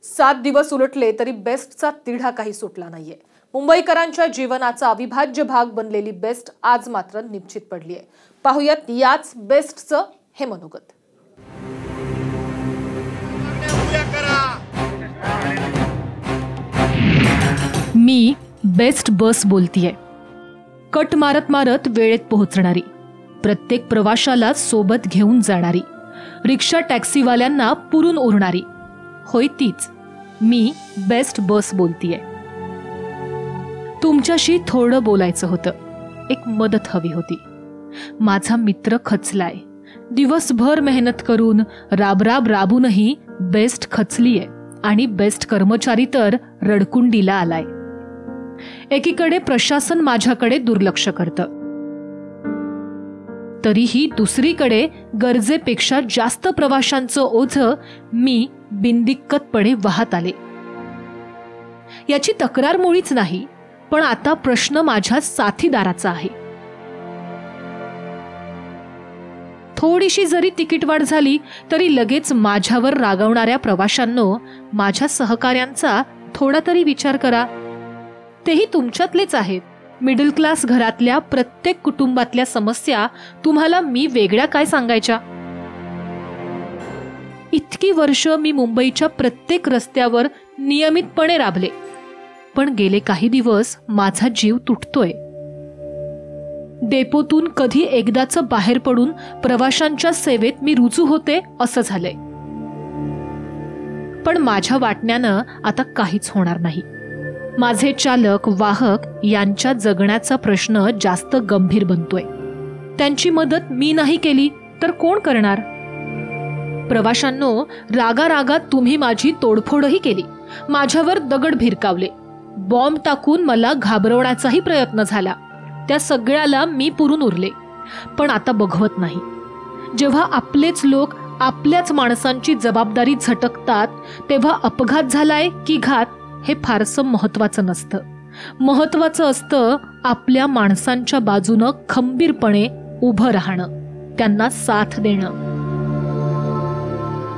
7 दिवस उलटले तरी बेस्टचा तिढा काही सुटला नाहीये। मुंबईकरांच्या जीवनाचा अविभाज्य भाग बनलेली बेस्ट आज मात्र निश्चित पडली आहे। पाहुयात याच बेस्टचं हे मनोगत। मी बेस्ट बस बोलतीये। कट मारत मारत वेळेत पोहोचणारी, प्रत्येक प्रवाशाला सोबत घेऊन जाणारी, रिक्षा टॅक्सीवाल्यांना पुरून उरणारी, होय तीच मी बेस्ट बस बोलतीये। तुमच्याशी थोडं बोलायचं होतं, एक मदत हवी होती। माझा मित्र खचलाय, दिवसभर मेहनत करून राबराब राबूनही बेस्ट खचलीये आणि बेस्ट कर्मचारी तर रडकुंडीला आलाय। एकीकडे प्रशासन माझ्याकडे दुर्लक्ष करतं, तरीही दुसरीकडे गरजेपेक्षा जास्त प्रवाशांचं ओझं मी बिनदिक्कतपणे वाहत आले। याची तक्रार मुळीच नाही, पण आता प्रश्न माझ्या साथीदाराचा आहे। थोडीशी जरी तिकीट वाढ झाली तरी लगेच माझ्यावर रागवणाऱ्या प्रवाशांनो, माझ्या सहकार्यांचा थोडा तरी विचार करा। तेही तुमच्यातलेच आहेत। मिडल क्लास घरातल्या प्रत्येक कुटुंबातल्या समस्या तुम्हाला मी वेगळ्या काय सांगायच्या? इतकी वर्ष मी मुंबईच्या प्रत्येक रस्त्यावर नियमितपणे राबले, पण गेले काही दिवस माझा जीव तुटतोय। डेपोतून कधी एकदाच बाहेर पडून प्रवाशांच्या सेवेत मी रुजू होते असं झालंय, पण माझ्या वाटण्यानं आता काहीच होणार नाही। माझे चालक वाहक यांच्या जगण्याचा प्रश्न जास्त गंभीर बनतोय। त्यांची मदत मी नाही केली तर कोण करणार? प्रवाशांनो, रागारागात तुम्ही माझी तोडफोडही केली, माझ्यावर दगड भिरकावले, बॉम्ब टाकून मला घाबरवण्याचाही प्रयत्न झाला। त्या सगळ्याला मी पुरून उरले, पण आता बघवत नाही। जेव्हा आपलेच लोक आपल्याच माणसांची जबाबदारी झटकतात, तेव्हा अपघात झालाय की घात हे फारसं महत्वाचं नसतं। महत्वाचं असतं आपल्या माणसांच्या बाजूनं खंबीरपणे उभं राहणं, त्यांना साथ देणं।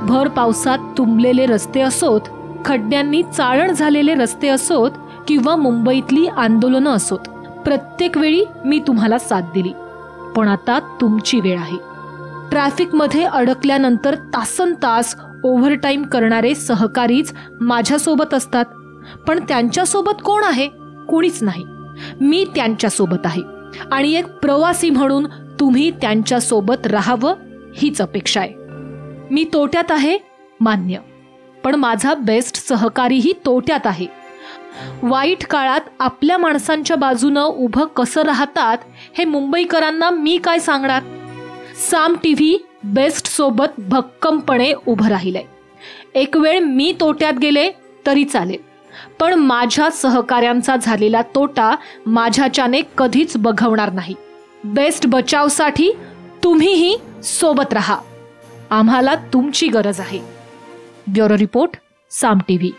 भर पावसात तुंबलेले रस्ते असोत, खड्ड्यांनी चाळण झालेले रस्ते असोत किंवा मुंबईतली आंदोलनं असोत, प्रत्येक वेळी मी तुम्हाला साथ दिली, पण आता तुमची वेळ आहे। ट्रॅफिकमध्ये अडकल्यानंतर तासनतास ओव्हरटाईम करणारे सहकारीच माझ्यासोबत असतात, पण त्यांच्यासोबत कोण आहे? कोणीच नाही। मी त्यांच्यासोबत आहे आणि एक प्रवासी म्हणून तुम्ही त्यांच्यासोबत राहावं हीच अपेक्षा आहे। मी तोट्यात आहे मान्य, पण माझा बेस्ट सहकारीही तोट्यात आहे। वाईट काळात आपल्या माणसांच्या बाजूनं उभं कसं राहतात हे मुंबईकरांना मी काय सांगणार? साम टीव्ही बेस्ट सोबत भक्कमपणे उभं राहिलंय। एक वेळ मी तोट्यात गेले तरी चालेल, पण माझ्या सहकार्यांचा झालेला तोटा माझ्याच्याने कधीच बघवणार नाही। बेस्ट बचावसाठी तुम्हीही सोबत राहा, आम्हाला तुमची गरज आहे। ब्युरो रिपोर्ट, साम टीव्ही।